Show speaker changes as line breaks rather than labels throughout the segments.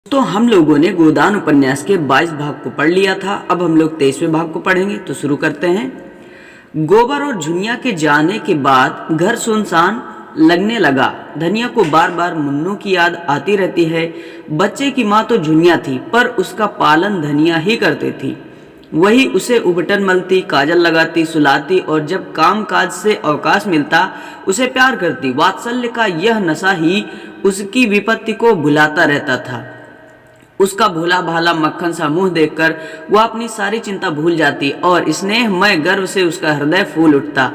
तो हम लोगों ने गोदान उपन्यास के 22 भाग को पढ़ लिया था। अब हम लोग 23वें भाग को पढ़ेंगे, तो शुरू करते हैं। गोबर और झुनिया के जाने के बाद घर सुनसान लगने लगा। धनिया को बार बार मुन्नू की याद आती रहती है। बच्चे की माँ तो झुनिया थी, पर उसका पालन धनिया ही करती थी। वही उसे उबटन मलती, काजल लगाती, सुलाती और जब काम काज से अवकाश मिलता उसे प्यार करती। वात्सल्य का यह नशा ही उसकी विपत्ति को भुलाता रहता था। उसका भोला भाला मक्खन सा मुंह देखकर वह अपनी सारी चिंता भूल जाती और स्नेहमय गर्व से उसका हृदय फूल उठता।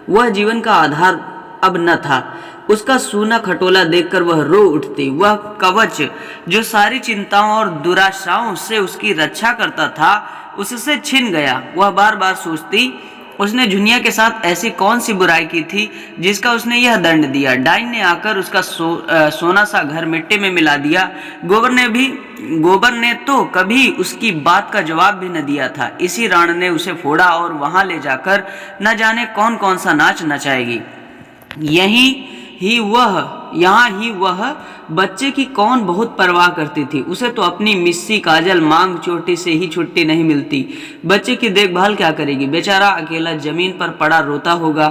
वह जीवन का आधार अब न था। उसका सूना खटोला देखकर वह रो उठती। वह कवच जो सारी चिंताओं और दुराशाओं से उसकी रक्षा करता था, उससे छिन गया। वह बार बार सोचती, उसने झुनिया के साथ ऐसी कौन सी बुराई की थी जिसका उसने यह दंड दिया। डाइन ने आकर उसका सोना सा घर मिट्टी में मिला दिया। गोबर ने तो कभी उसकी बात का जवाब भी न दिया था। इसी राण ने उसे फोड़ा और वहां ले जाकर न जाने कौन कौन सा नाच नचाएगी। यहाँ ही वह बच्चे की कौन बहुत परवाह करती थी। उसे तो अपनी मिस्सी काजल मांग चोटी से ही छुट्टी नहीं मिलती। बच्चे की देखभाल क्या करेगी? बेचारा अकेला जमीन पर पड़ा रोता होगा।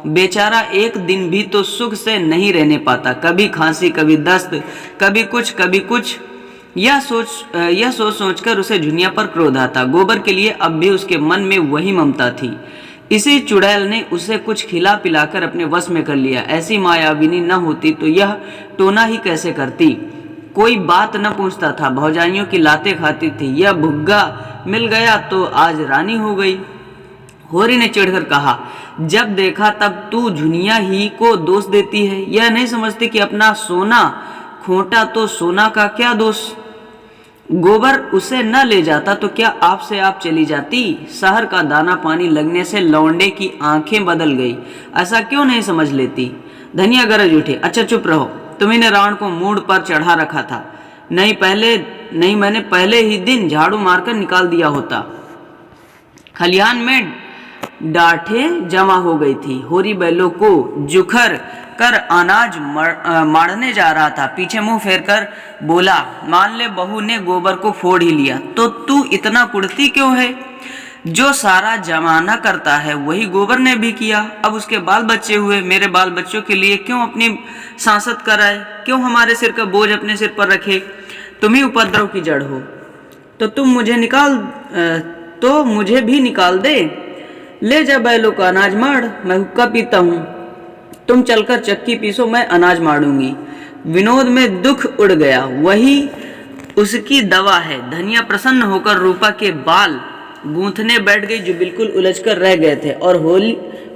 बेचारा एक दिन भी तो सुख से नहीं रहने पाता। कभी खांसी, कभी दस्त, कभी कुछ। यह सोच कर उसे झुनिया पर क्रोध आता। गोबर के लिए अब भी उसके मन में वही ममता थी। इसी चुड़ैल ने उसे कुछ खिला पिलाकर अपने वश में कर लिया। ऐसी मायाविनी न होती तो यह टोना ही कैसे करती। कोई बात न पूछता था, भौजाइयों की लातें खाती थी। यह भुग्गा मिल गया तो आज रानी हो गई। होरी ने चिढ़कर कहा, जब देखा तब तू झुनिया ही को दोष देती है। यह नहीं समझती कि अपना सोना खोटा तो सोना का क्या दोष। गोबर उसे न ले जाता तो क्या आपसे आप चली जाती। शहर का दाना पानी लगने से लौंडे की आंखें बदल गई। ऐसा क्यों नहीं समझ लेती। धनिया गरज उठे, अच्छा चुप रहो। तुम्ही ने रावण को मूड पर चढ़ा रखा था। नहीं मैंने पहले ही दिन झाड़ू मारकर निकाल दिया होता। खलिहान में डांठें जमा हो गई थी। होरी बैलों को जुखर कर अनाज मारने जा रहा था। पीछे मुंह फेरकर बोला, मान ले बहू ने गोबर को फोड़ ही लिया तो तू इतना कुड़ती क्यों है। जो सारा जमाना करता है वही गोबर ने भी किया। अब उसके बाल बच्चे हुए, मेरे बाल बच्चों के लिए क्यों अपनी सांसत कराए, क्यों हमारे सिर का बोझ अपने सिर पर रखे। तुम ही उपद्रव की जड़ हो तो मुझे भी निकाल दे। ले जा बैलों का अनाज मार, मैं हुक्का पीता हूँ। तुम चलकर चक्की पीसो, मैं अनाज मारूंगी। विनोद में दुख उड़ गया, वही उसकी दवा है। धनिया प्रसन्न होकर रूपा के बाल गूंथने बैठ गई जो बिल्कुल उलझकर रह गए थे और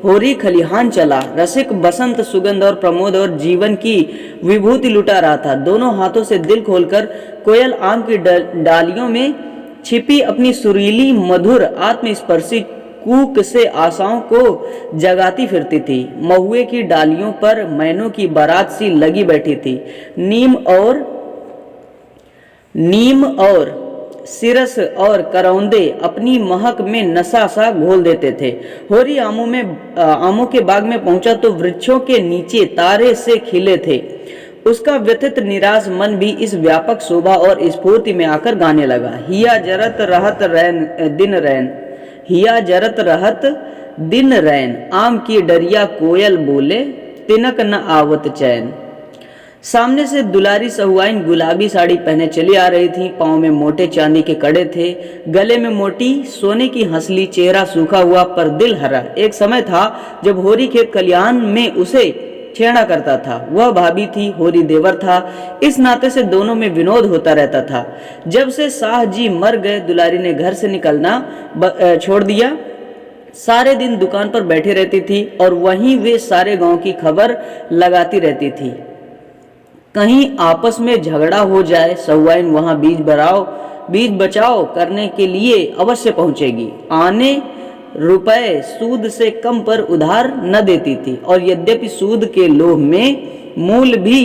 होरी खलिहान चला। रसिक बसंत सुगंध और प्रमोद और जीवन की विभूति लुटा रहा था। दोनों हाथों से दिल खोलकर कोयल आम की डालियों में छिपी अपनी सुरीली मधुर आत्मस्पर्शी कूक से आशाओं को जगाती फिरती थी। महुए की डालियों पर मैनों की बारात सी लगी बैठी थी। नीम और सिरस और करौंदे अपनी महक में नशा सा घोल देते थे। होरी आमों के बाग में पहुंचा तो वृक्षों के नीचे तारे से खिले थे। उसका व्यथित निराश मन भी इस व्यापक शोभा और स्फूर्ति में आकर गाने लगा। हिया जरत रहत दिन रैन, आम की डरिया कोयल बोले, तिनक न आवत चैन। सामने से दुलारी सहुआइन गुलाबी साड़ी पहने चली आ रही थी। पांव में मोटे चांदी के कड़े थे, गले में मोटी सोने की हंसली, चेहरा सूखा हुआ पर दिल हरा। एक समय था जब होरी खेत खलिहान में उसे छेड़ा करता था। वह भाभी थी, होरी देवर था। इस नाते से दोनों में विनोद होता रहता था। जब से शाह जी मर गए, दुलारी ने घर से निकलना छोड़ दिया। सारे दिन दुकान पर बैठी रहती थी और वहीं वे सारे गांव की खबर लगाती रहती थी। कहीं आपस में झगड़ा हो जाए, सहुआइन वहां बीज बचाओ करने के लिए अवश्य पहुंचेगी। आने रुपए सूद से कम पर उधार न देती थी और यद्यपि सूद के लोभ में मूल भी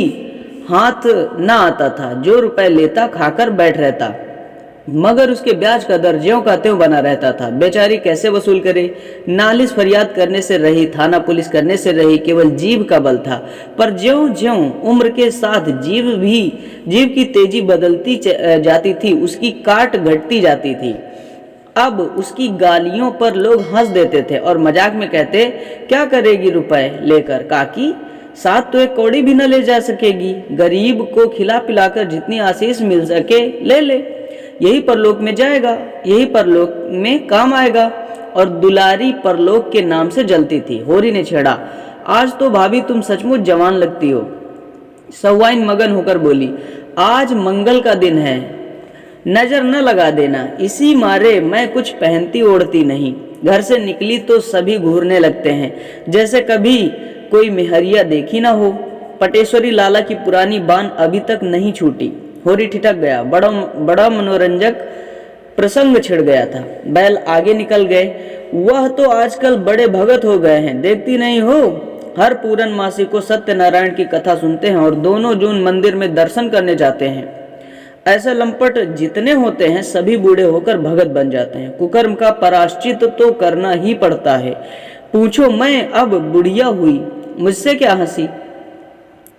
हाथ न आता था। जो रुपए लेता खाकर बैठ रहता। मगर उसके ब्याज का दर ज्यों का त्यों बना रहता था। बेचारी कैसे वसूल करे। नालिश फरियाद करने से रही, थाना पुलिस करने से रही, केवल जीभ का बल था। पर ज्यों ज्यों उम्र के साथ जीभ की तेजी बदलती जाती थी, उसकी काट घटती जाती थी। अब उसकी गालियों पर लोग हंस देते थे और मजाक में कहते, क्या करेगी रुपए लेकर काकी, साथ तो एक कौड़ी भी न ले जा सकेगी। गरीब को खिला पिलाकर जितनी आशीष मिल सके ले ले, यही परलोक में जाएगा, यही परलोक में काम आएगा। और दुलारी परलोक के नाम से जलती थी। होरी ने छेड़ा, आज तो भाभी तुम सचमुच जवान लगती हो। सवाइन मगन होकर बोली, आज मंगल का दिन है, नजर न लगा देना। इसी मारे मैं कुछ पहनती ओढ़ती नहीं। घर से निकली तो सभी घूरने लगते हैं, जैसे कभी कोई मेहरिया देखी ना हो। पटेश्वरी लाला की पुरानी बान अभी तक नहीं छूटी। होरी ठिठक गया। बड़ा मनोरंजक प्रसंग छिड़ गया था। बैल आगे निकल गए। वह तो आजकल बड़े भगत हो गए हैं, देखती नहीं हो, हर पूरनमासी को सत्यनारायण की कथा सुनते हैं और दोनों जून मंदिर में दर्शन करने जाते हैं। ऐसे लंपट जितने होते हैं सभी बूढ़े होकर भगत बन जाते हैं। कुकर्म का पराश्चित तो करना ही पड़ता है। पूछो, मैं अब बुढ़िया हुई, मुझसे क्या हंसी।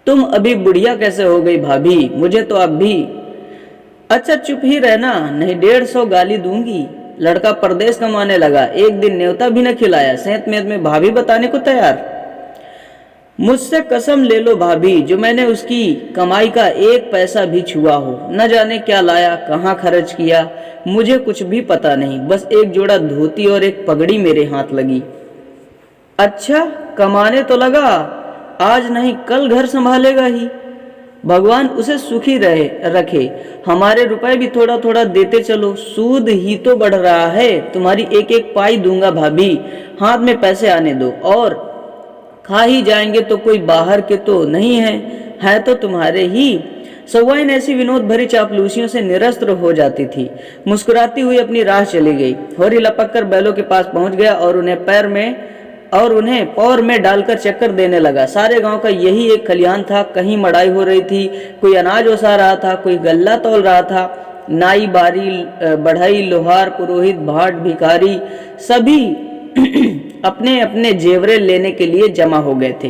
तुम अभी बुढ़िया कैसे हो गई भाभी, मुझे तो अब भी। अच्छा चुप ही रहना, नहीं 150 गाली दूंगी। लड़का परदेश कमाने लगा, एक दिन न्योता भी न खिलाया, सेंत मेद में भाभी बताने को तैयार। मुझसे कसम ले लो भाभी, जो मैंने उसकी कमाई का एक पैसा भी छुआ हो। न जाने क्या लाया, कहाँ खर्च किया, मुझे कुछ भी पता नहीं। बस एक जोड़ा धोती और एक पगड़ी मेरे हाथ लगी। अच्छा कमाने तो लगा, आज नहीं कल घर संभालेगा ही। भगवान उसे सुखी रखे। हमारे रुपए भी थोड़ा थोड़ा देते चलो, सूद ही तो बढ़ रहा है। तुम्हारी एक एक पाई दूंगा भाभी, हाथ में पैसे आने दो। और खा ही जाएंगे तो कोई बाहर के तो नहीं है तो तुम्हारे ही। सवाइन ऐसी विनोद भरी चापलूसियों से निरस्त्र हो जाती थी। मुस्कुराती हुई अपनी राह चली गई। होरी लपक कर बैलों के पास पहुंच गया और उन्हें पौर में डालकर चक्कर देने लगा। सारे गांव का यही एक खलिहान था। कहीं मड़ाई हो रही थी, कोई अनाज ओसा रहा था, कोई गल्ला तौल रहा था। नाई, बारी, बढ़ई, लोहार, पुरोहित, भाट, भिखारी सभी अपने अपने जेवरे लेने के लिए जमा हो गए थे।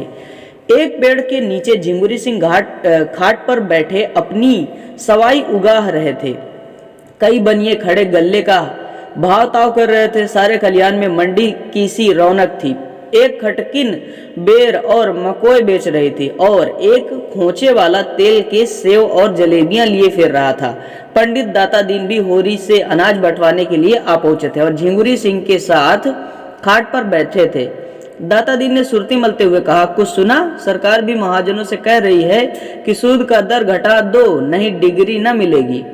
एक पेड़ के नीचे झिंगुरी सिंह खाट पर बैठे अपनी सवाई उगाह रहे थे। कई बनिए खड़े गल्ले का भाव ताव कर रहे थे। सारे खलिहान में मंडी की सी रौनक थी। एक खटकिन बेर और मकोई बेच रही थी और एक खोचे वाला तेल के सेव और जलेबियां लिए फिर रहा था। पंडित दाता दीन भी होरी से अनाज बंटवाने के लिए आ पहुंचे थे और झिंगुरी सिंह के साथ खाट पर बैठे थे। दाता दीन ने सुरती मलते हुए कहा, कुछ सुना? सरकार भी महाजनों से कह रही है कि सूद का दर घटा दो, नहीं डिग्री न मिलेगी।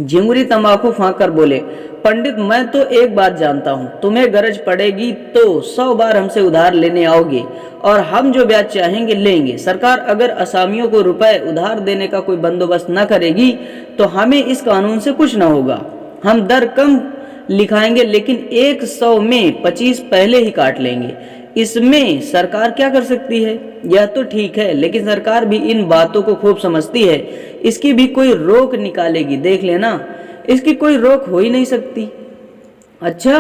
झिंगुरी तंबाकू फांक कर बोले, पंडित मैं तो एक बात जानता हूँ, तुम्हें गरज पड़ेगी तो 100 बार हमसे उधार लेने आओगे और हम जो ब्याज चाहेंगे लेंगे। सरकार अगर असामियों को रुपए उधार देने का कोई बंदोबस्त न करेगी तो हमें इस कानून से कुछ न होगा। हम दर कम लिखाएंगे लेकिन 100 में 25 पहले ही काट लेंगे। इसमें सरकार क्या कर सकती है? यह तो ठीक है, लेकिन सरकार भी इन बातों को खूब समझती है। इसकी भी कोई रोक निकालेगी, देख लेना। इसकी कोई रोक हो ही नहीं सकती। अच्छा,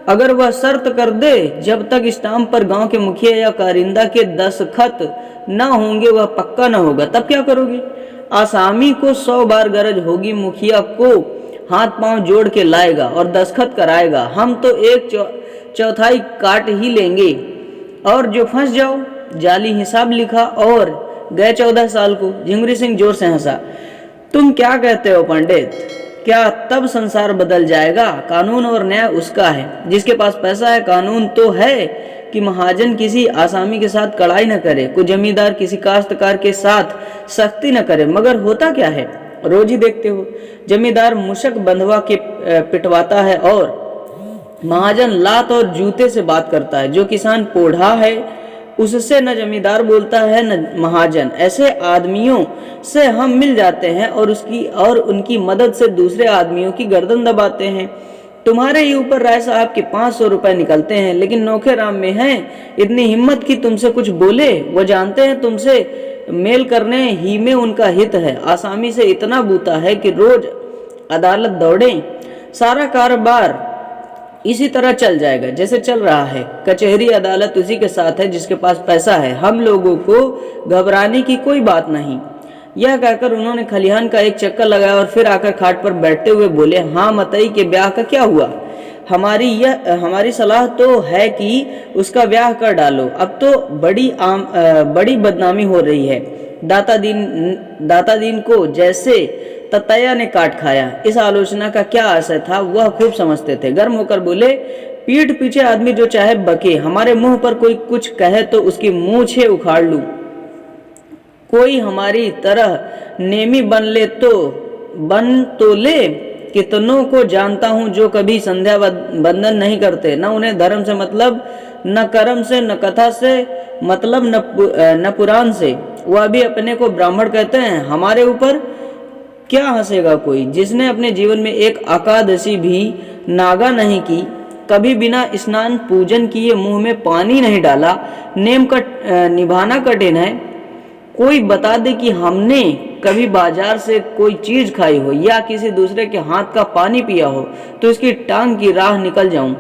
अगर वह शर्त कर दे जब तक स्टाम्प पर गांव के मुखिया या कारिंदा के दस्तखत न होंगे वह पक्का न होगा, तब क्या करोगे? आसामी को 100 बार गरज होगी, मुखिया को हाथ पांव जोड़ के लाएगा और दस्तखत कराएगा। हम तो 1/4 काट ही लेंगे और जो फंस जाओ, जाली हिसाब लिखा और गए 14 साल को। झिंगुरी सिंह जोर से हंसा। तुम क्या कहते हो पंडित? क्या तब संसार बदल जाएगा? कानून और न्याय उसका है, जिसके पास पैसा है। कानून तो है कि महाजन किसी आसामी के साथ कड़ाई न करे, कोई जमींदार किसी काश्तकार के साथ सख्ती न करे। मगर होता क्या है, रोज ही देखते हो, जमींदार मुशक बंधवा के पिटवाता है और महाजन लात और जूते से बात करता है। जो किसान पोढ़ा है उससे न जमींदार बोलता है न महाजन। ऐसे आदमियों से हम मिल जाते हैं और उनकी मदद से दूसरे आदमियों की गर्दन दबाते हैं। तुम्हारे ही ऊपर राय साहब के 500 रुपए निकलते हैं, लेकिन नौखे राम में हैं इतनी हिम्मत कि तुमसे कुछ बोले। वो जानते हैं तुमसे मेल करने ही में उनका हित है। आसामी से इतना बूता है कि रोज अदालत दौड़ें, सारा कारोबार इसी तरह चल जाएगा जैसे चल रहा है। कचहरी अदालत उसी के साथ है जिसके पास पैसा है। हम लोगों को घबराने की कोई बात नहीं। यह कहकर उन्होंने खलिहान का एक चक्कर लगाया और फिर आकर खाट पर बैठते हुए बोले, हाँ मतई के ब्याह का क्या हुआ? हमारी सलाह तो है कि उसका ब्याह कर डालो। अब तो बड़ी बदनामी हो रही है। दाता दीन को जैसे ततैया ने काट खाया। इस आलोचना का क्या आशय था वह खूब समझते थे। गर्म होकर बोले, पीठ पीछे आदमी जो चाहे बके, हमारे मुंह पर कोई कुछ कहे तो उसकी मूछें उखाड़ लूं। कोई हमारी तरह नेमी बन तो ले। कितनों को जानता हूं जो कभी संध्या बंदन नहीं करते, न उन्हें धर्म से मतलब, न कर्म से, न कथा से मतलब, न पुराण से। वह भी अपने को ब्राह्मण कहते हैं। हमारे ऊपर क्या हंसेगा कोई जिसने अपने जीवन में एक एकादशी भी नागा नहीं की, कभी बिना स्नान पूजन किए मुंह में पानी नहीं डाला। नेम का निभाना कठिन है। कोई बता दे कि हमने कभी बाजार से कोई चीज खाई हो या किसी दूसरे के हाथ का पानी पिया हो तो इसकी टांग की राह निकल जाऊं।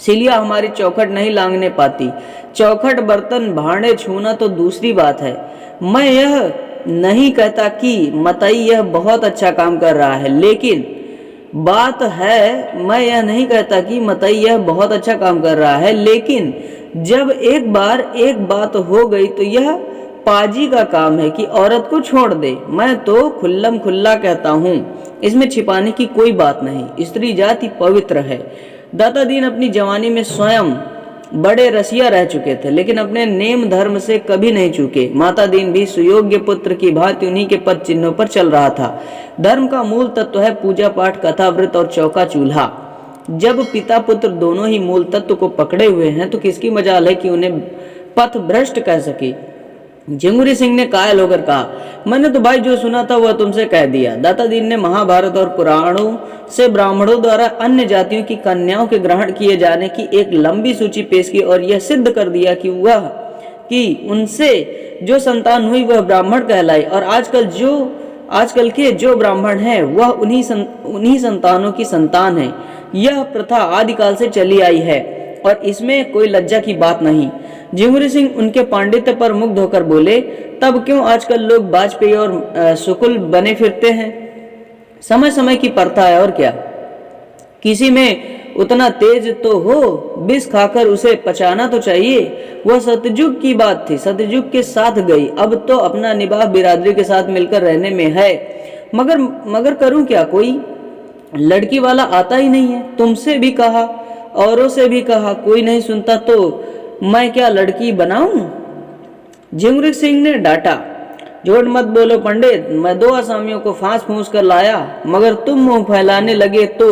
सिलिया हमारी चौखट नहीं लांघने पाती। चौखट बर्तन भांडे छूना तो दूसरी बात है। मैं यह नहीं कहता कि मतई यह बहुत अच्छा काम कर रहा है, लेकिन बात है, मैं यह नहीं कहता कि मतई यह बहुत अच्छा काम कर रहा है, लेकिन जब एक बार एक बात हो गई तो यह पाजी का काम है कि औरत को छोड़ दे। मैं तो खुल्लम खुल्ला कहता हूँ, इसमें छिपाने की कोई बात नहीं। स्त्री जाति पवित्र है। दाता दीन अपनी जवानी में स्वयं बड़े रसिया रह चुके थे, लेकिन अपने नेम धर्म से कभी नहीं चूके। माता दीन भी सुयोग्य पुत्र की भांति उन्हीं के पद चिन्हों पर चल रहा था। धर्म का मूल तत्व है पूजा पाठ, कथा, व्रत और चौका चूल्हा। जब पिता पुत्र दोनों ही मूल तत्व को पकड़े हुए हैं तो किसकी मजाल है कि उन्हें पथ भ्रष्ट कह सके। झिंगुरी सिंह ने कायल होकर कहा, मैंने तो भाई जो सुना था वह तुमसे कह दिया। दाता दीन ने महाभारत और पुराणों से ब्राह्मणों द्वारा अन्य जातियों की कन्याओं के ग्रहण किए जाने की एक लंबी सूची पेश की और यह सिद्ध कर दिया कि उनसे जो संतान हुई वह ब्राह्मण कहलाई और आजकल के जो ब्राह्मण हैं वह उन्हीं संतानों की संतान है। यह प्रथा आदिकाल से चली आई है और इसमें कोई लज्जा की बात नहीं। झिंगुरी सिंह उनके पांडित्य पर मुग्ध होकर बोले, तब क्यों आजकल लोग वाजपेयी और शुक्ल बने फिरते हैं? समय समय की प्रथा है और क्या। किसी में उतना तेज तो हो, विष खाकर उसे पचाना तो चाहिए। वह सतयुग की बात थी, सतयुग के साथ गई। अब तो अपना निबाह बिरादरी के साथ मिलकर रहने में है। मगर करूं क्या, कोई लड़की वाला आता ही नहीं है। तुमसे भी कहा, औरों से भी कहा, कोई नहीं सुनता तो मैं क्या लड़की बनाऊं? झिंगुरी सिंह ने डांटा, झूठ मत बोलो पंडित, मैं 2 आसामियों को फांस फूंस कर लाया, मगर तुम मुंह फैलाने लगे तो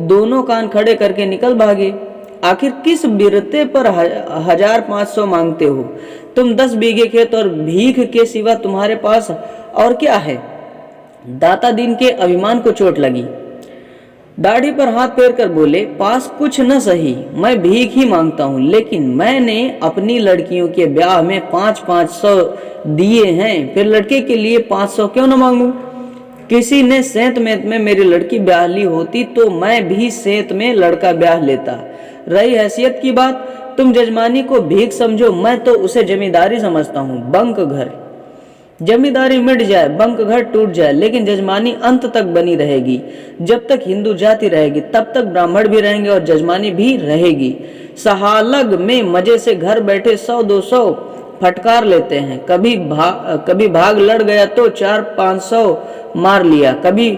दोनों कान खड़े करके निकल भागे। आखिर किस बिरते पर 1500 मांगते हो? तुम 10 बीघे खेत और भीख के सिवा तुम्हारे पास और क्या है? दाता दीन के अभिमान को चोट लगी। दाढ़ी पर हाथ फेर कर बोले, पास कुछ न सही, मैं भीख ही मांगता हूँ, लेकिन मैंने अपनी लड़कियों के ब्याह में 500 दिए हैं, फिर लड़के के लिए 500 क्यों न मांगू? किसी ने सेंत में मेरी लड़की ब्याह ली होती तो मैं भी सेंत में लड़का ब्याह लेता। रही हैसियत की बात, तुम जजमानी को भीख समझो, मैं तो उसे जमींदारी समझता हूँ। बंक घर, जमींदारी मिट जाए, बंक घर टूट जाए, लेकिन जजमानी अंत तक बनी रहेगी। जब तक हिंदू जाति रहेगी तब तक ब्राह्मण भी रहेंगे और जजमानी भी रहेगी। सहालग में मजे से घर बैठे 100-200 फटकार लेते हैं। कभी भाग लड़ गया तो 400-500 मार लिया। कभी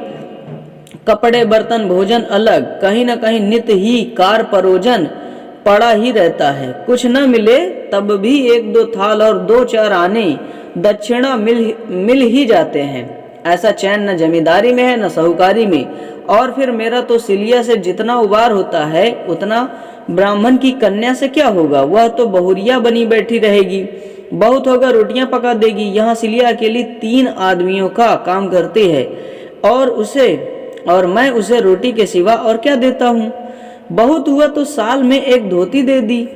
कपड़े बर्तन भोजन अलग, कहीं न कहीं नित ही कार परोजन पड़ा ही रहता है। कुछ न मिले तब भी 1-2 थाल और 2-4 आने दक्षिणा मिल ही जाते हैं। ऐसा चैन न जमींदारी में है न साहूकारी में। और फिर मेरा तो सिलिया से जितना उबार होता है उतना ब्राह्मण की कन्या से क्या होगा? वह तो बहुरिया बनी बैठी रहेगी, बहुत होगा रोटियां पका देगी। यहाँ सिलिया अकेली 3 आदमियों का काम करती है और मैं उसे रोटी के सिवा और क्या देता हूँ? बहुत हुआ तो साल में 1 धोती दे दी।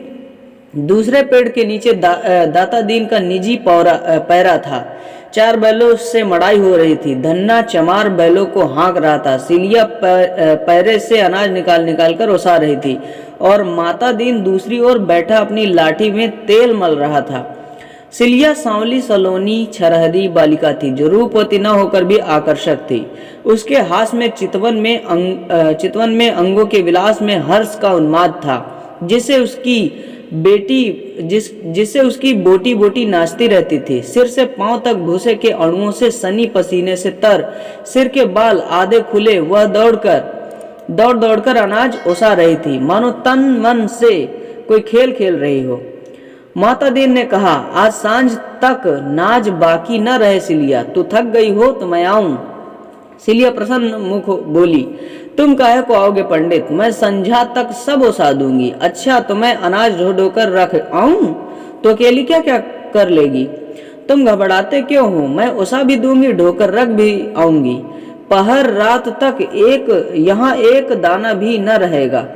दूसरे पेड़ के नीचे दाता दीन का निजी पैरा था। 4 बैलों से मड़ाई हो रही थी। धन्ना चमार बैलों को हाँक रहा था। सिलिया पैरे से अनाज निकाल निकाल कर ओसा रही थी और माता दीन दूसरी ओर बैठा अपनी लाठी में तेल मल रहा था। सिलिया सांवली सलोनी छरहरी बालिका थी जो रूपवती न होकर भी आकर्षक थी। उसके हाथ में चितवन में अंगों के विलास में हर्ष का उन्माद था, जिसे उसकी बोटी बोटी नाचती रहती थी। सिर से पांव तक भूसे के अणुओं से सनी पसीने से तर, सिर के बाल आधे खुले, वह दौड़ दौड़कर अनाज ओसा रही थी, मानो तन मन से कोई खेल खेल रही हो। माता दीन ने कहा, आज सांझ तक नाज बाकी न रहे सिलिया, तू थक गई हो तो मैं आऊं। सिलिया प्रसन्न मुख बोली, तुम काहे को आओगे पंडित, मैं संध्या तक सब ओसा दूंगी। अच्छा तो मैं अनाज ढो ढो कर रख आऊं तो अकेली क्या क्या कर लेगी? तुम घबराते क्यों हो? मैं ओसा भी दूंगी, ढोकर रख भी आऊंगी। पहर रात तक यहाँ एक दाना भी न रहेगा।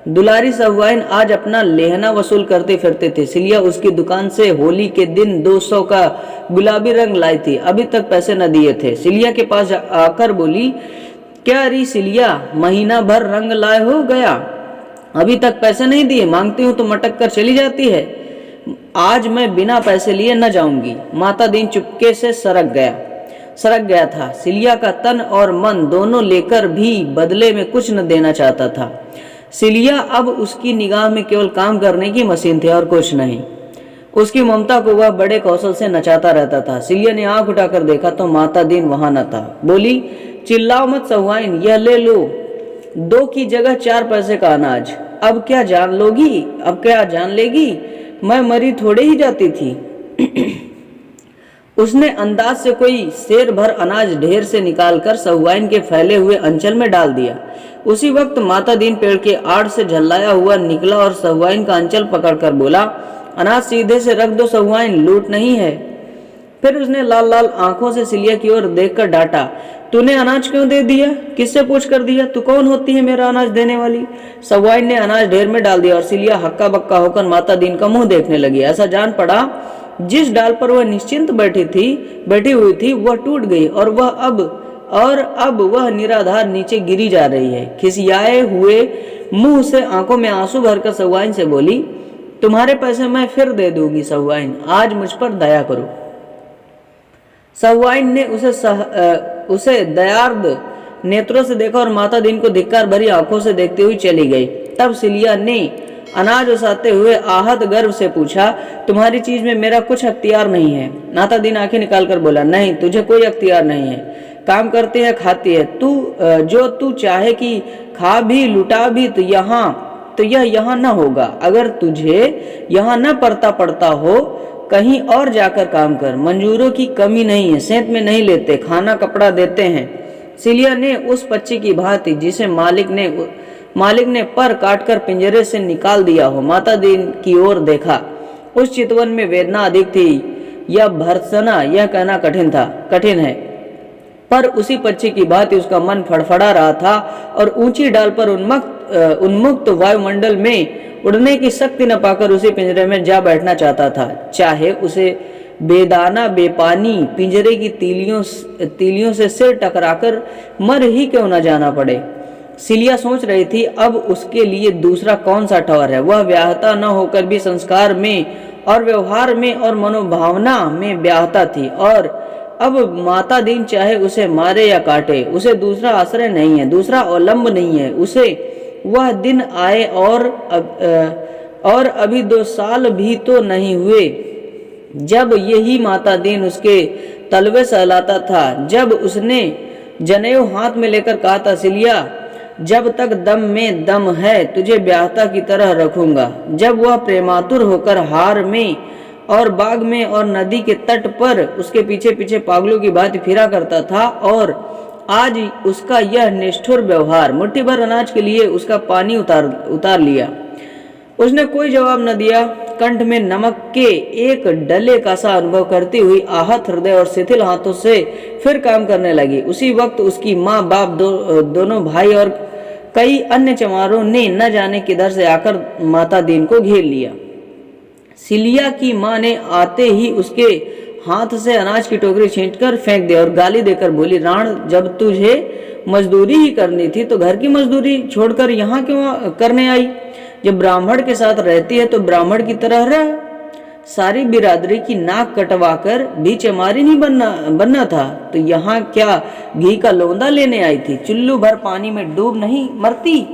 दुलारी सहुआइन आज अपना लेहना वसूल करते फिरते थे। सिलिया उसकी दुकान से होली के दिन 200 का गुलाबी रंग लाई थी, अभी तक पैसे न दिए थे। सिलिया के पास आकर बोली, क्या री सिलिया, महीना भर रंग लाए हो गया, अभी तक पैसे नहीं दिए? मांगती हूँ तो मटक कर चली जाती है। आज मैं बिना पैसे लिए न जाऊंगी। माता दीन चुपके से सरक गया था। सिलिया का तन और मन दोनों लेकर भी बदले में कुछ न देना चाहता था। सिलिया अब उसकी निगाह में केवल काम करने की मशीन थी और कुछ नहीं। उसकी ममता को वह बड़े कौशल से नचाता रहता था। सिलिया ने आंख उठाकर देखा तो माता दीन वहां न था। बोली, चिल्लाओ मत सहुआइन, यह ले लो, 2 की जगह 4 पैसे का अनाज। अब क्या जान लेगी? मैं मरी थोड़े ही जाती थी। उसने अंदाज से कोई शेर भर अनाज ढेर से निकालकर सहुआइन के फैले हुए अंचल में डाल दिया। उसी वक्त माता दीन पेड़ के आड़ से झल्लाया हुआ निकला और सहुआइन का अंचल पकड़कर बोला, अनाज सीधे से रख दो सहुआइन, लूट नहीं है। फिर उसने लाल लाल आंखों से सिलिया की ओर देखकर डांटा, तूने अनाज क्यों दे दिया? किससे पूछ कर दिया? तू कौन होती है मेरा अनाज देने वाली? सहुआइन ने अनाज ढेर में डाल दिया और सिलिया हक्का बक्का होकर माता दीन का मुंह देखने लगी। ऐसा जान पड़ा जिस डाल पर वह निश्चिंत बैठी हुई थी वह टूट गई और अब वह निराधार नीचे गिरी जा रही है। खिसियाए हुए मुंह से आंखों में आंसू भरकर सहुआइन से बोली, तुम्हारे पैसे मैं फिर दे दूंगी सहुआइन, आज मुझ पर दया करो। सहुआइन ने उसे दयार्द नेत्रों से देखा और माता दीन को धिक्कार भरी आंखों से देखती हुई चली गई। तब सिलिया ने अनाज उसाते हुए आहत गर्व से पूछा, तुम्हारी चीज में मेरा कुछ अख्तियार नहीं है? माता दीन आंखें निकालकर बोला, नहीं, तुझे कोई अख्तियार नहीं है। काम करती है, खाती है, जो तू चाहे कि खा भी लुटा भी तो यह यहाँ न होगा। अगर तुझे यहाँ न पड़ता हो, कहीं और जाकर काम कर। मंजूरों की कमी नहीं है, सेंत में नहीं लेते, खाना कपड़ा देते हैं। सिलिया ने उस बच्चे की भांति जिसे मालिक ने पर काटकर पिंजरे से निकाल दिया हो माता दीन की ओर देखा। उस चितवन में वेदना अधिक थी या भर्त्सना, यह कहना कठिन है, पर उसी पक्षी की भांति उसका मन फड़फड़ा रहा था और ऊंची डाल पर उन्मुक्त वायुमंडल में उड़ने की शक्ति न पाकर उसी पिंजरे में जा बैठना चाहता था, चाहे उसे बेदाना बेपानी पिंजरे की तीलियों से सिर टकराकर मर ही क्यों न जाना पड़े। सिलिया सोच रही थी, अब उसके लिए दूसरा कौन सा ठौर है। वह ब्याहता न होकर भी संस्कार में और व्यवहार में और मनोभावना में ब्याहता थी, और अब माता दीन चाहे उसे मारे या काटे, उसे दूसरा आश्रय नहीं है, दूसरा अवलंब नहीं है। उसे वह दिन आए और अभी 2 साल भी तो नहीं हुए जब यही माता दीन उसके तलवे सहलाता था, जब उसने जनेऊ हाथ में लेकर कहा था, सिलिया, जब तक दम में दम है तुझे ब्याहता की तरह रखूंगा। जब वह प्रेमातुर होकर हार में और बाग में और नदी के तट पर उसके पीछे पीछे पागलों की भांति फिरा करता था, और आज उसका यह निष्ठुर व्यवहार। मुट्ठी भर अनाज के लिए उसका पानी उतार लिया। उसने कोई जवाब न दिया। कंठ में नमक के एक डले का सा अनुभव करती हुई आहत हृदय और शिथिल हाथों से फिर काम करने लगी। उसी वक्त उसकी माँ बाप दोनों भाई और कई अन्य चमारों ने न जाने किधर से आकर माता दीन को घेर लिया। सिलिया की माँ ने आते ही उसके हाथ से अनाज की टोकरी छींटकर फेंक दिया और गाली देकर बोली, राण, जब तुझे मजदूरी ही करनी थी तो घर की मजदूरी छोड़कर यहाँ क्यों करने आई? जब ब्राह्मण के साथ रहती है तो ब्राह्मण की तरह रह। सारी बिरादरी की नाक कटवाकर भी चमारी नहीं बनना था तो यहाँ क्या घी का लोंदा लेने आई थी? चुल्लू भर पानी में डूब नहीं मरती।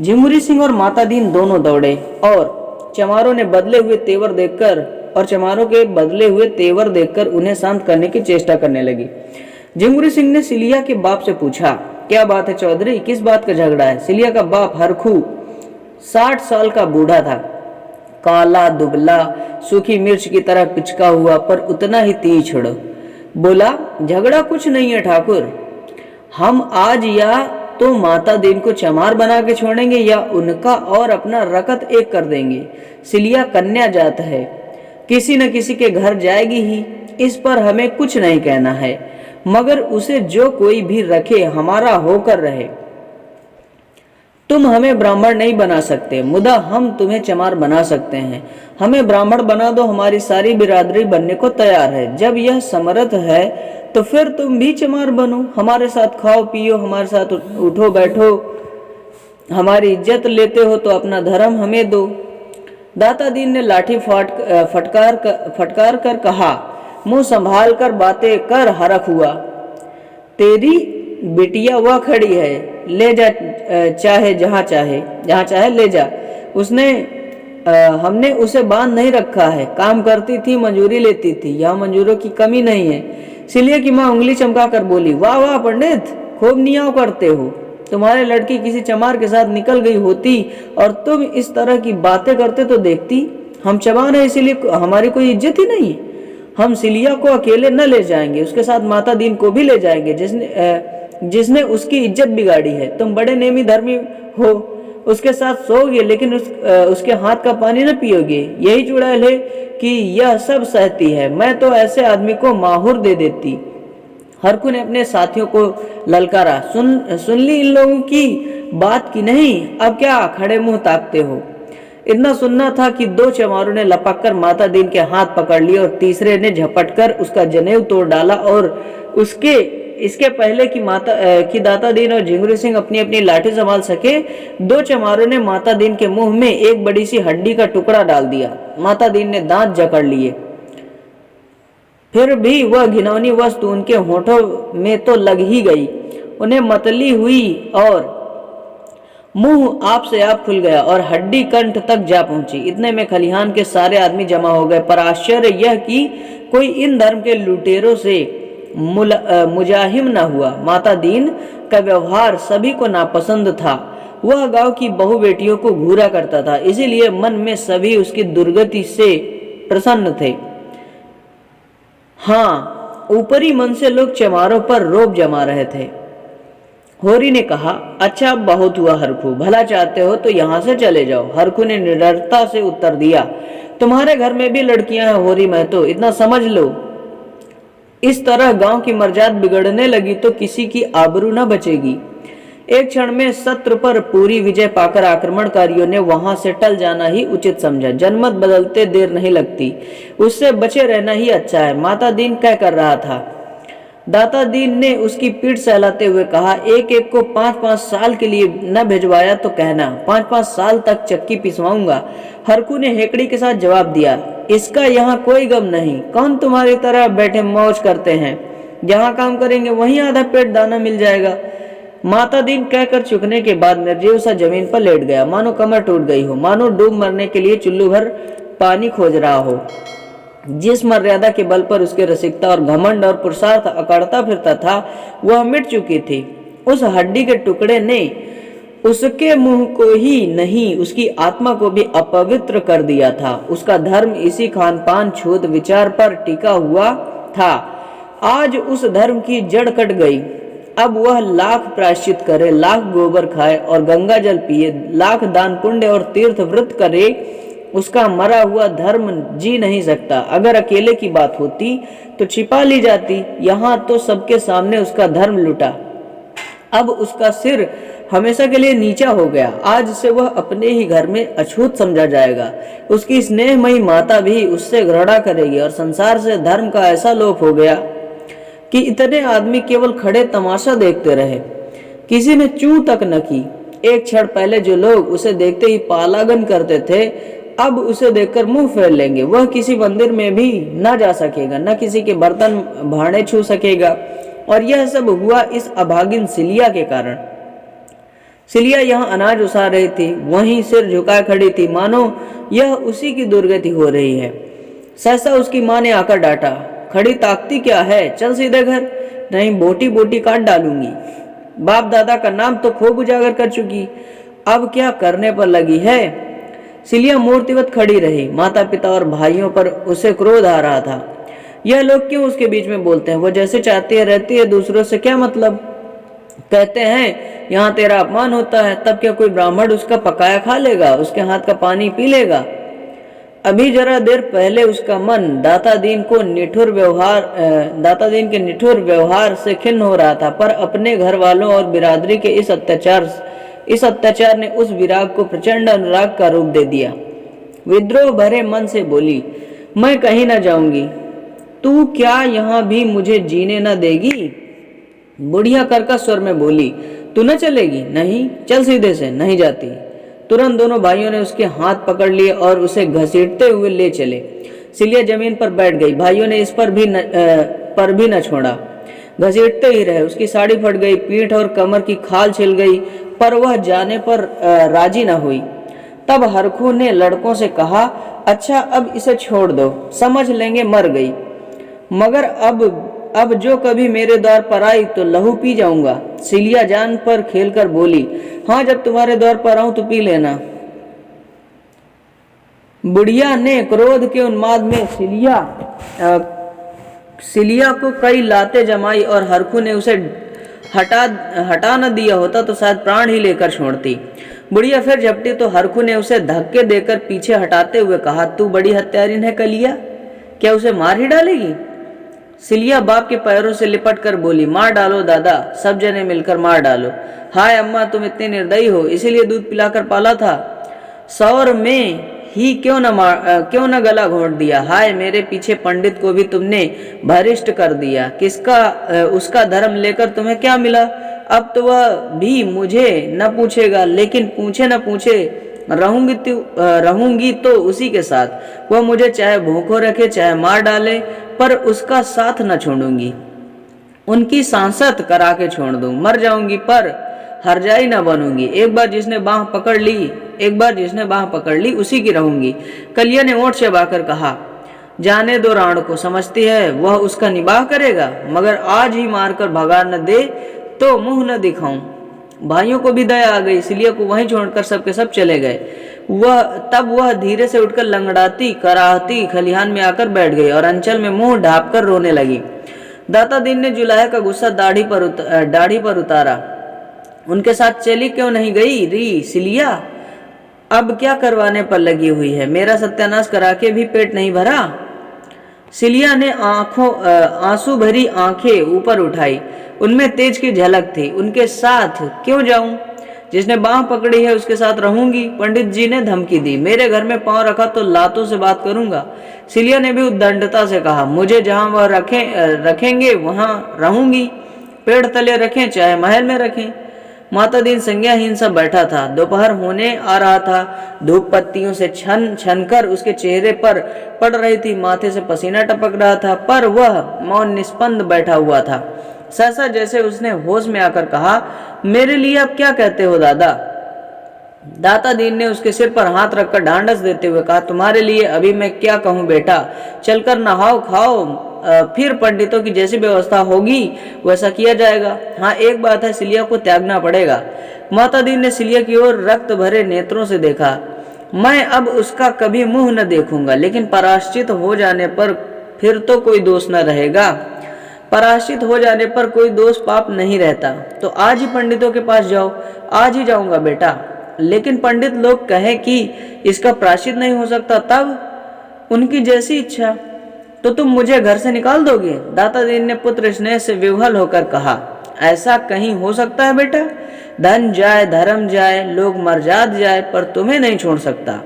झिमुरी सिंह और माता दीन दोनों दौड़े और चमारों के बदले हुए तेवर देखकर उन्हें शांत करने की चेष्टा करने लगी। झिमुरी सिंह ने सिलिया के बाप से पूछा, क्या बात है चौधरी, किस बात का झगड़ा है? सिलिया का बाप हरखू 60 साल का बूढ़ा था, काला दुबला, सूखी मिर्च की तरह पिचका हुआ पर उतना ही तीक्ष्ण। बोला, झगड़ा कुछ नहीं है ठाकुर, हम आज या तो माता दीन को चमार बना के छोड़ेंगे या उनका और अपना रकत एक कर देंगे। सिलिया कन्या जात है, किसी न किसी के घर जाएगी ही, इस पर हमें कुछ नहीं कहना है, मगर उसे जो कोई भी रखे हमारा होकर रहे। तुम हमें ब्राह्मण नहीं बना सकते, मुदा हम तुम्हें चमार बना सकते हैं। हमें ब्राह्मण बना दो, हमारी सारी बिरादरी बनने को तैयार है। जब यह समर्थ है तो फिर तुम भी चमार बनो, हमारे साथ खाओ पियो, हमारे साथ उठो बैठो, हमारी इज्जत लेते हो तो अपना धर्म हमें दो। दाता दीन ने लाठी फटकार कर कहा, मुंह संभाल कर बातें कर हरख हुआ, तेरी बिटिया वह खड़ी है, ले जा, चाहे जहाँ चाहे ले जा। हमने उसे बांध नहीं रखा है, काम करती थी, मंजूरी लेती थी, यहाँ मंजूरों की कमी नहीं है। सिलिया की माँ उंगली चमका कर बोली, वाह वाह पंडित, खूब नियाव करते हो, तुम्हारी लड़की किसी चमार के साथ निकल गई होती और तुम इस तरह की बातें करते तो देखती। हम चमार हैं इसीलिए हमारी कोई इज्जत ही नहीं है। हम सिलिया को अकेले न ले जाएंगे, उसके साथ माता दीन को भी ले जाएंगे जिसने उसकी इज्जत बिगाड़ी है। तुम बड़े नेमी धर्मी हो, उसके साथ सोओगे लेकिन उसके हाथ का पानी न पियोगे। यही चुड़ैल है कि यह सब सहती है, मैं तो ऐसे आदमी को माहुर दे देती। हरकू ने अपने साथियों को ललकारा, सुन ली इन लोगों की बात की नहीं, अब क्या खड़े मुंह ताकते हो? इतना सुनना था कि दो चमारों ने लपक कर माता दीन के हाथ पकड़ लिए और तीसरे ने झपटकर उसका जनेऊ तोड़ डाला और इसके पहले कि दाता दीन और झिंगुरी सिंह अपनी अपनी लाठी संभाल सके, दो चमारों ने माता दीन के मुंह में एक बड़ी सी हड्डी का टुकड़ा डाल दिया। माता दीन ने दांत जकड़ लिए, फिर भी वह घिनौनी वस्तु उनके होठों में तो लग ही गई। उन्हें मतली हुई और मुंह आप से आप खुल गया और हड्डी कंठ तक जा पहुंची। इतने में खलिहान के सारे आदमी जमा हो गए, पर आश्चर्य यह कि कोई इन धर्म के लुटेरों से मुजाहिम न हुआ। माता दीन का व्यवहार सभी को नापसंद था। वह गांव की बहु बेटियों को घूरा करता था, इसीलिए मन में सभी उसकी दुर्गति से प्रसन्न थे। हाँ, ऊपरी मन से लोग चमारों पर रोब जमा रहे थे। होरी ने कहा, अच्छा बहुत हुआ हरखू, भला चाहते हो तो यहाँ से चले जाओ। हरखू ने निडरता से उत्तर दिया, तुम्हारे घर में भी लड़कियां हैं होरी महतो, इतना समझ लो। इस तरह गांव की मर्यादा बिगड़ने लगी तो किसी की आबरू न बचेगी। एक क्षण में शत्रु पर पूरी विजय पाकर आक्रमणकारियों ने वहां से टल जाना ही उचित समझा। जनमत बदलते देर नहीं लगती, उससे बचे रहना ही अच्छा है। माता दीन क्या कर रहा था? दाता दीन ने उसकी पीठ सहलाते हुए कहा, एक एक को 5-5 साल के लिए न भिजवाया तो कहना, 5-5 साल तक चक्की पिसवाऊंगा। हरकू ने हेकड़ी के साथ जवाब दिया, इसका यहाँ कोई गम नहीं, कौन तुम्हारी तरह बैठे मौज करते हैं, जहाँ काम करेंगे वहीं आधा पेट दाना मिल जाएगा। माता दीन कहकर चुकने के बाद निर्जीव सा जमीन पर लेट गया, मानो कमर टूट गई हो, मानो डूब मरने के लिए चुल्लू भर पानी खोज रहा हो। जिस मर्यादा के बल पर उसके रसिकता और घमंड और पुरुषार्थ अकड़ता फिरता था वह मिट चुकी थी। उस हड्डी के टुकड़े ने उसके मुंह को ही नहीं उसकी आत्मा को भी अपवित्र कर दिया था। उसका धर्म इसी खानपान छूत विचार पर टिका हुआ था। आज उस धर्म की जड़ कट गई। अब वह लाख प्रायश्चित करे, लाख गोबर खाए और गंगा जल पिए, लाख दान पुण्य और तीर्थ व्रत करे, उसका मरा हुआ धर्म जी नहीं सकता। अगर अकेले की बात होती तो छिपा ली जाती, यहाँ तो सबके सामने उसका धर्म लुटा। अब उसका सिर हमेशा के लिए नीचा हो गया। आज से वह अपने ही घर में अछूत समझा जाएगा। उसकी स्नेहमयी माता भी उससे घृणा करेगी और संसार से धर्म का ऐसा लोप हो गया कि इतने आदमी केवल खड़े तमाशा देखते रहे, किसी ने चू तक न की। एक क्षण पहले जो लोग उसे देखते ही पालागन करते थे, अब उसे देखकर मुंह फेर लेंगे। वह किसी मंदिर में भी न जा सकेगा, न किसी के बर्तन भांडे छू सकेगा। और यह सब हुआ इस अभागिन सिलिया के कारण। सिलिया यहाँ अनाज उसा रही थी, वहीं सिर झुकाए खड़ी थी, मानो यह उसी की दुर्गति हो रही है। सहसा उसकी माँ ने आकर डांटा, खड़ी ताकती क्या है, चल सीधे घर, नहीं बोटी बोटी काट डालूंगी। बाप दादा का नाम तो खूब उजागर कर चुकी, अब क्या करने पर लगी है। सिलिया मूर्तिवत खड़ी रही। माता पिता और भाइयों पर उसे क्रोध आ रहा था। यह लोग क्यों उसके बीच में बोलते हैं, वो जैसे चाहती है रहती है, दूसरों से क्या मतलब। कहते हैं यहाँ तेरा अपमान होता है, तब क्या कोई ब्राह्मण उसका पकाया खा लेगा, उसके हाथ का पानी पी लेगा। अभी जरा देर पहले उसका मन दाता दीन के निठुर व्यवहार से खिन्न हो रहा था, पर अपने घर वालों और बिरादरी के इस अत्याचार ने उस विराग को प्रचंड अनुराग का रूप दे दिया। विद्रोह भरे मन से बोली, मैं कहीं न जाऊंगी, तू क्या यहाँ भी मुझे जीने न देगी। बुढ़िया कर्कश स्वर में बोली, तू न चलेगी, नहीं, चल सीधे से, नहीं जाती। तुरंत दोनों भाइयों ने उसके हाथ पकड़ लिए और उसे घसीटते हुए ले चले। सिलिया जमीन पर बैठ गई। भाइयों ने इस पर भी न छोड़ा, घसीटते ही रहे। उसकी साड़ी फट गई, पीठ और कमर की खाल छिल गई, पर वह जाने पर राजी न हुई। तब हरखू ने लड़कों से कहा, अच्छा अब इसे छोड़ दो, समझ लेंगे मर गई, मगर अब जो कभी मेरे द्वार पर आई तो लहू पी जाऊंगा। सिलिया जान पर खेलकर बोली, हाँ जब तुम्हारे द्वार पर आऊं तो पी लेना। बुढ़िया ने क्रोध के उन्माद में सिलिया को कई लाते जमाई और हरखू ने उसे हटा न दिया होता तो शायद प्राण ही लेकर छोड़ती। बुढ़िया फिर झपटी तो हरखू ने उसे धक्के देकर पीछे हटाते हुए कहा, तू बड़ी हत्यारीन है कलिया, क्या उसे मार ही डालेगी। सिलिया बाप के पैरों से लिपट कर बोली, मार डालो दादा, सब जने मिलकर मार डालो। हाय अम्मा, तुम इतनी निर्दयी हो, इसीलिए दूध पिलाकर पाला था, सौर में ही क्यों न गला घोंट दिया। हाय मेरे पीछे पंडित को भी तुमने भरिष्ट कर दिया, उसका धर्म लेकर तुम्हें क्या मिला। अब तो वह भी मुझे न पूछेगा, लेकिन पूछे न पूछे रहूंगी तो उसी के साथ। वह मुझे चाहे भूखों रखे चाहे मार डाले, पर उसका साथ न छोड़ूंगी, उनकी सांसत करा के छोड़ दूं। मर जाऊंगी पर हरजाई न बनूंगी। एक बार जिसने बाह पकड़ ली उसी की रहूंगी। कलिया ने ओठ चबाकर कहा, जाने दो राण को, समझती है वह उसका निबाह करेगा, मगर आज ही मारकर भगा न दे तो मुंह न दिखाऊं। भाइयों को भी दया आ गई। सिलिया को वहीं छोड़कर सबके सब चले गए। तब वह धीरे से उठकर लंगड़ाती कराहती खलिहान में आकर बैठ गई और अंचल में मुंह ढांप कर रोने लगी। दाता दीन ने जुलाहे का गुस्सा दाढ़ी पर उतारा। उनके साथ चली क्यों नहीं गई री सिलिया, अब क्या करवाने पर लगी हुई है, मेरा सत्यानाश करा के भी पेट नहीं भरा। सिलिया ने आंसू भरी आंखें ऊपर उठाई, उनमें तेज की झलक थी। उनके साथ क्यों जाऊं, जिसने बाह पकड़ी है उसके साथ रहूंगी। पंडित जी ने धमकी दी, मेरे घर में पांव रखा तो लातों से बात करूंगा। सिलिया ने भी उद्दंडता से कहा, मुझे जहां वह रखेंगे वहां रहूंगी, पेड़ तले रखें चाहे महल में रखें। माता दीन संज्ञाहीन सा बैठा था। दोपहर होने आ रहा था। धूप पत्तियों से छन कर उसके चेहरे पर पड़ रही थी, माथे से पसीना टपक रहा था, पर वह मौन निष्पन्द बैठा हुआ था। सहसा जैसे उसने होश में आकर कहा, मेरे लिए आप क्या कहते हो दादा। दाता दीन ने उसके सिर पर हाथ रखकर ढांढस देते हुए कहा, तुम्हारे लिए अभी मैं क्या कहूँ बेटा, चलकर नहाओ खाओ, फिर पंडितों की जैसी व्यवस्था होगी वैसा किया जाएगा। हाँ एक बात है, सिलिया को त्यागना पड़ेगा। माता दीन ने सिलिया की ओर रक्त भरे नेत्रों से देखा। मैं अब उसका कभी मुंह न देखूंगा, लेकिन पराश्चित हो जाने पर फिर तो कोई दोष न रहेगा। पराश्चित हो जाने पर कोई दोष पाप नहीं रहता। तो आज ही पंडितों के पास जाओ। आज ही जाऊंगा बेटा, लेकिन पंडित लोग कहें कि इसका प्रायश्चित नहीं हो सकता, तब उनकी जैसी इच्छा, तो तुम मुझे घर से निकाल दोगे। दाता दीन ने पुत्र स्नेह से विह्वल होकर कहा, ऐसा कहीं हो सकता है बेटा? धन जाए, धर्म जाए, लोग मर्जाद जाए, पर तुम्हें नहीं छोड़ सकता।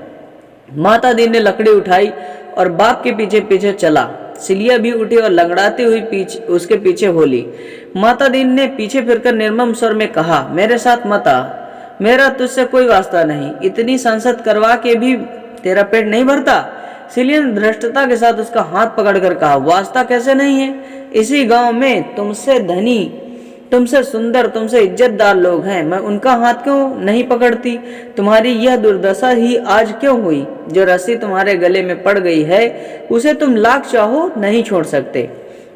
माता दी ने लकड़ी उठाई और बाप के पीछे पीछे चला। सिलिया भी उठी और लंगड़ाती हुई उसके पीछे हो ली। माता दी ने पीछे फिरकर निर्मम स्वर में कहा, मेरे साथ मत आ, मेरा तुझसे कोई वास्ता नहीं। इतनी संसद करवा के भी तेरा पेट नहीं भरता? सिलिया ने धृष्टता के साथ उसका हाथ पकड़कर कहा, वास्ता कैसे नहीं है? इसी गांव में तुमसे धनी, तुमसे सुंदर, तुमसे इज्जतदार लोग हैं, मैं उनका हाथ क्यों नहीं पकड़ती? तुम्हारी यह दुर्दशा ही आज क्यों हुई? जो रस्सी तुम्हारे गले में पड़ गई है उसे तुम लाख चाहो नहीं छोड़ सकते,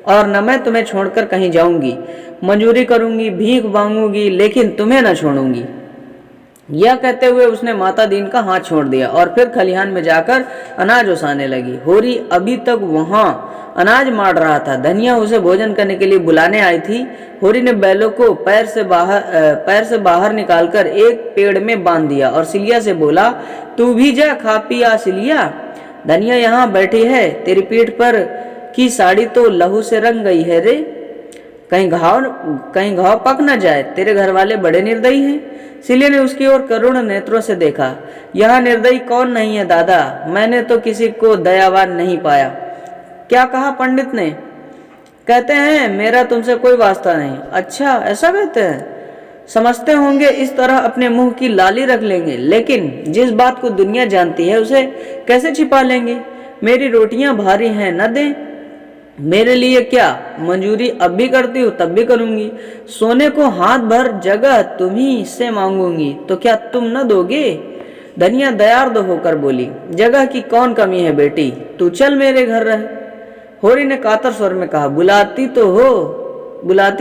और न मैं तुम्हें छोड़कर कहीं जाऊंगी। मजूरी करूंगी, भीख मांगूंगी, लेकिन तुम्हें न छोड़ूंगी। यह कहते हुए उसने माता दीन का हाथ छोड़ दिया और फिर खलिहान में जाकर अनाज ओसाने लगी। होरी अभी तक वहां अनाज मार रहा था। धनिया उसे भोजन करने के लिए बुलाने आई थी। होरी ने बैलों को पैर से बाहर निकालकर एक पेड़ में बांध दिया और सिलिया से बोला, तू भी जा, खा पी आ सिलिया। धनिया यहाँ बैठी है, तेरी पीठ पर की साड़ी तो लहू से रंग गई है रे, कहीं घाव पक न जाए। तेरे घर वाले बड़े निर्दयी हैं। सिलिया ने उसकी ओर करुण नेत्रों से देखा। यहाँ निर्दयी कौन नहीं है दादा? मैंने तो किसी को दयावान नहीं पाया। क्या कहा पंडित ने? कहते हैं मेरा तुमसे कोई वास्ता नहीं। अच्छा, ऐसा कहते हैं? समझते होंगे इस तरह अपने मुंह की लाली रख लेंगे, लेकिन जिस बात को दुनिया जानती है उसे कैसे छिपा लेंगे? मेरी रोटियां भारी हैं, न दें? मेरे लिए क्या, मंजूरी अब भी करती हूँ, तब भी करूंगी। सोने को हाथ भर जगह तुम्ही से मांगूंगी, तो क्या तुम न दोगे? धनिया दयार्द होकर बोली, जगह की कौन कमी है बेटी, तू चल मेरे घर रह। होरी ने कातर स्वर में कहा, बुलाती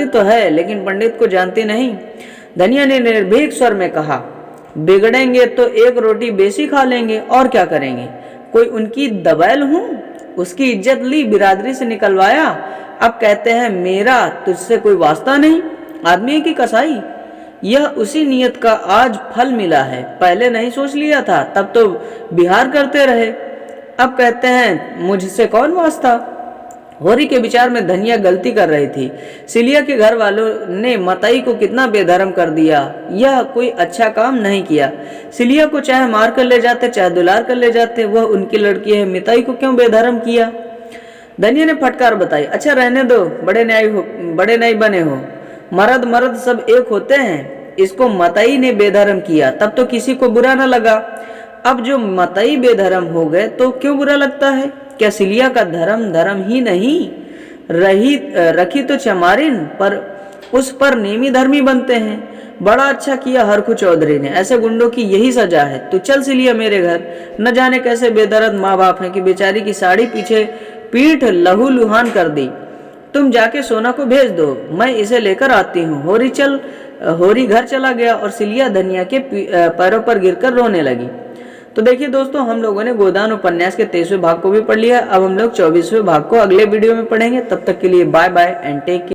तो है, लेकिन पंडित को जानती नहीं। धनिया ने निर्भीक स्वर में कहा, बिगड़ेंगे तो एक रोटी बेसी खा लेंगे, और क्या करेंगे? कोई उनकी दबैल हूं? उसकी इज्जत ली, बिरादरी से निकलवाया, अब कहते हैं मेरा तुझसे कोई वास्ता नहीं। आदमी की कसाई, यह उसी नियत का आज फल मिला है। पहले नहीं सोच लिया था, तब तो बिहार करते रहे, अब कहते हैं मुझसे कौन वास्ता। होरी के विचार में धनिया गलती कर रही थी। सिलिया के घर वालों ने मतई को कितना बेधर्म कर दिया, यह कोई अच्छा काम नहीं किया। सिलिया को चाहे मार कर ले जाते, चाहे दुलार कर ले जाते, वह उनकी लड़की है, मिताई को क्यों बेधर्म किया? धनिया ने फटकार बताई, अच्छा रहने दो, बड़े न्याय बने हो, मर्द सब एक होते हैं। इसको मतई ने बेधर्म किया, तब तो किसी को बुरा न लगा। अब जो मतई बेधर्म हो गए तो क्यों बुरा लगता है? क्या सिलिया का धर्म ही नहीं रखी तो चमारिन, पर उस पर नेमी धर्मी बनते हैं। बड़ा अच्छा किया हरखू चौधरी ने, ऐसे गुंडों की यही सजा है। तू चल सिलिया मेरे घर। न जाने कैसे बेदर्द माँ बाप हैं कि बेचारी की साड़ी पीछे पीठ लहू लुहान कर दी। तुम जाके सोना को भेज दो, मैं इसे लेकर आती हूँ। होरी घर चला गया और सिलिया धनिया के पैरों पर गिरकर रोने लगी। तो देखिए दोस्तों, हम लोगों ने गोदान उपन्यास के 23वें भाग को भी पढ़ लिया। अब हम लोग 24वें भाग को अगले वीडियो में पढ़ेंगे। तब तक के लिए bye bye and take care.